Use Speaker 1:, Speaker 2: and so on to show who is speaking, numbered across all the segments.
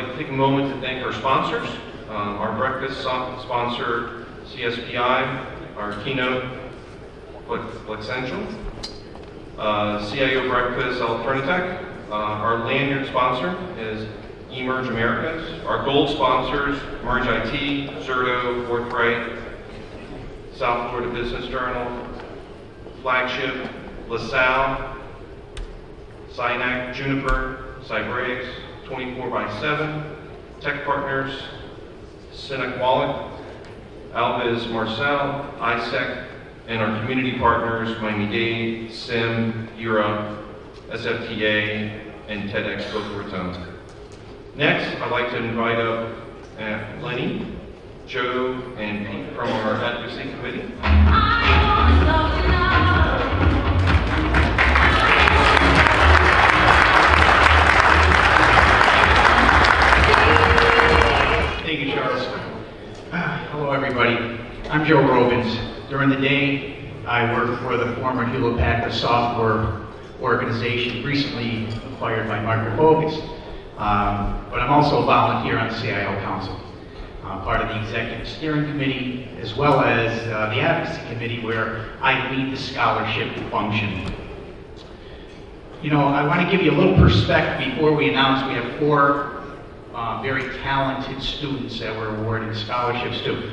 Speaker 1: like to take a moment to thank our sponsors. Our breakfast sponsor, CSPI, our keynote, Flexential, CIO Breakfast, Alternatech. Our lanyard sponsor is eMerge Americas. Our gold sponsors, Merge IT, Zerto, Forthright, South Florida Business Journal, Flagship, LaSalle, Synac, Juniper, Cybraves, 24x7, Tech Partners, Cynic Wallet, Alviz Marcel, ISEC, and our community partners, Miami-Dade, SIM, ERA, SFTA, and TEDx Boca Raton. Next, I'd like to invite up Lenny, Joe, and Pete from our advocacy committee.
Speaker 2: Thank you, Charles. Hello, everybody. I'm Joe Robins. During the day, I work for the former Hewlett-Packard software organization, recently acquired by Margaret Bogus. But I'm also a volunteer on the CIO Council, part of the Executive Steering Committee, as well as the Advocacy Committee, where I lead the scholarship function. You know, I want to give you a little perspective before we announce we have 4 very talented students that we're awarding scholarships to.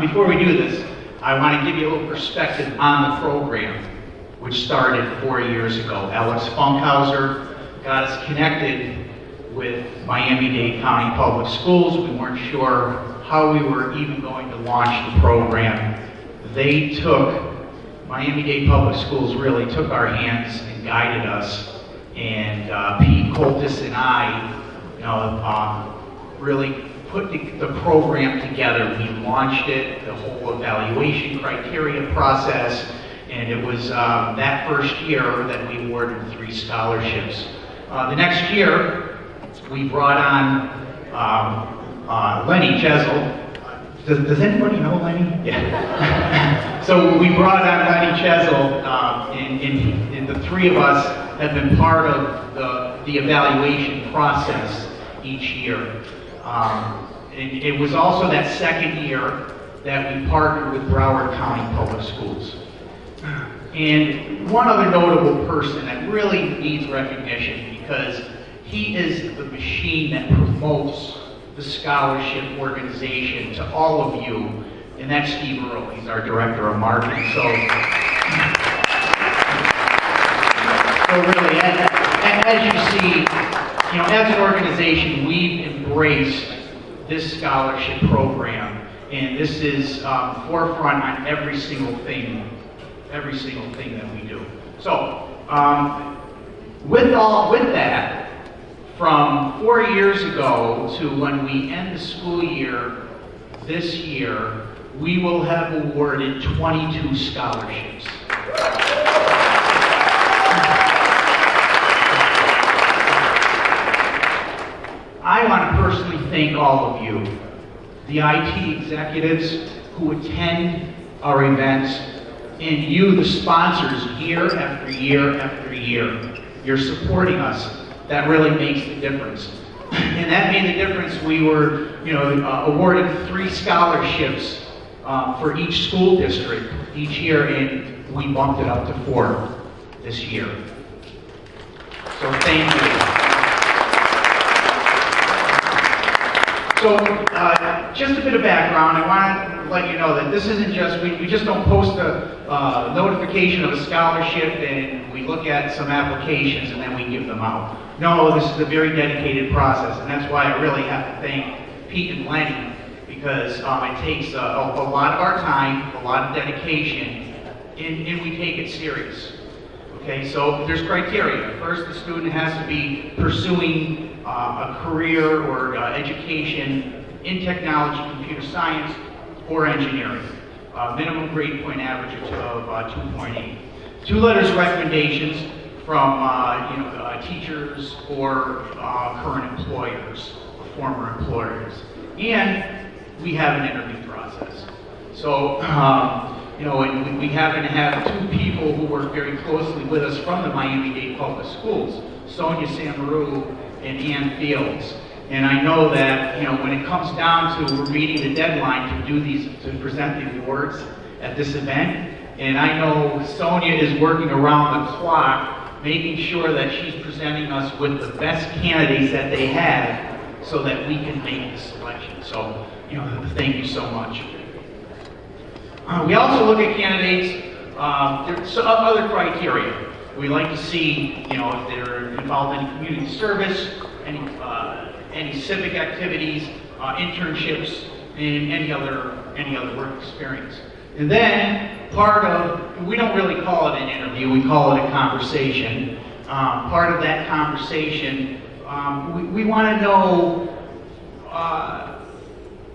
Speaker 2: Before we do this, I want to give you a little perspective on the program, which started 4 years ago. Alex Funkhauser got us connected with Miami-Dade County Public Schools. We weren't sure how we were even going to launch the program. They took, Miami-Dade Public Schools really took our hands and guided us. And Pete Coltis and I, really put the program together. We launched it, the whole evaluation criteria process, and it was that first year that we awarded 3 scholarships. The next year, we brought on Lenny Chesil. Does anybody know Lenny? Yeah. So we brought on Lenny Chesil, and the 3 of us have been part of the evaluation process each year. It was also that second year that we partnered with Broward County Public Schools. And one other notable person that really needs recognition, because he is the machine that promotes the scholarship organization to all of you, and that's Steve Earle. He's our Director of Marketing. So really, as you see, as an organization, we've embraced this scholarship program, and this is forefront on every single thing that we do. So, with that, from 4 years ago to when we end the school year this year, we will have awarded 22 scholarships. I want to personally thank all of you, the IT executives who attend our events, and you, the sponsors, year after year after year. You're supporting us. That really makes the difference. And that made the difference. We were, awarded 3 scholarships for each school district each year, and we bumped it up to 4 this year. So thank you. So, just a bit of background. I want to let you know that this isn't just, we just don't post a notification of a scholarship and we look at some applications and then we give them out. No, this is a very dedicated process, and that's why I really have to thank Pete and Lenny, because it takes a lot of our time, a lot of dedication, and we take it serious. Okay, so there's criteria. First, the student has to be pursuing a career or education in technology, computer science, or engineering. Minimum grade point average of 2.8. 2 letters of recommendations from teachers or current employers, or former employers. And we have an interview process. So, and we happen to have 2 people who work very closely with us from the Miami-Dade Public Schools, Sonia Samaru and Ann Fields. And I know that, you know, when it comes down to we're meeting the deadline to do these, to present the awards at this event, and I know Sonia is working around the clock, making sure that she's presenting us with the best candidates that they have so that we can make the selection. So, you know, thank you so much. We also look at candidates, there's other criteria. We like to see, you know, if they're involved in community service, any civic activities, internships, and any other work experience. And then part of, we don't really call it an interview, we call it a conversation. Part of that conversation, we want to know,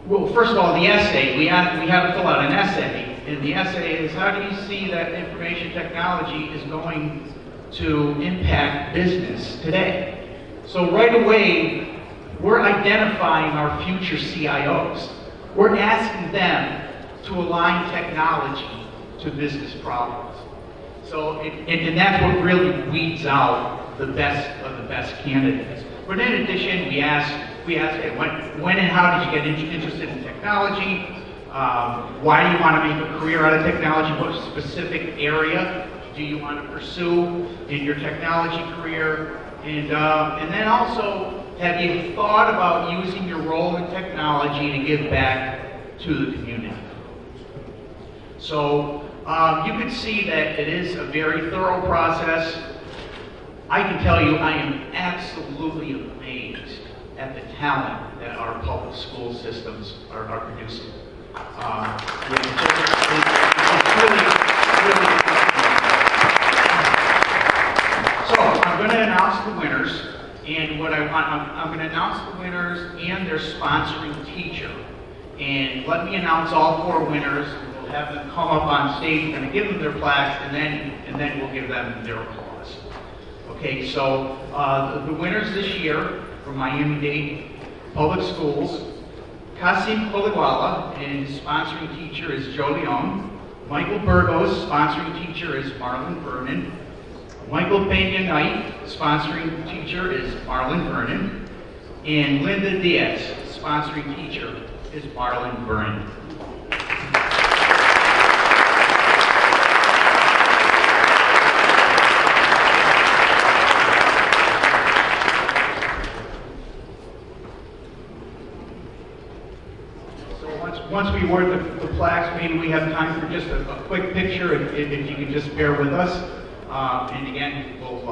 Speaker 2: well, first of all, the essay, we have to fill out an essay. And the essay is, how do you see that information technology is going to impact business today? So right away, we're identifying our future CIOs. We're asking them to align technology to business problems. So, and that's what really weeds out the best of the best candidates. But in addition, we ask, hey, when and how did you get interested in technology? Why do you want to make a career out of technology? What specific area do you want to pursue in your technology career? And then also, have you thought about using your role in technology to give back to the community? So you can see that it is a very thorough process. I can tell you I am absolutely amazed at the talent that our public school systems are producing. So I'm going to announce the winners, and what I'm going to announce the winners and their sponsoring teacher. And let me announce all 4 winners. We'll have them come up on stage. We're going to give them their plaques, and then we'll give them their applause. Okay, so the winners this year from Miami-Dade Public Schools: Kasim Koliwala, and his sponsoring teacher is Joe Leon. Michael Burgos, sponsoring teacher is Marlon Vernon. Michael Pena Knight, sponsoring teacher is Marlon Vernon. And Linda Diaz, sponsoring teacher is Marlon Vernon. Once we award the plaques, maybe we have time for just a quick picture, if you can just bear with us. And again, we'll do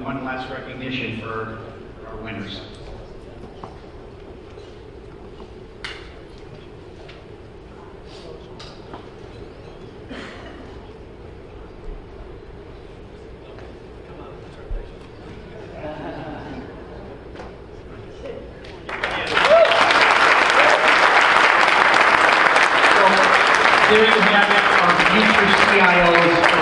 Speaker 2: one last recognition for our winners. There you have it, our future CIOs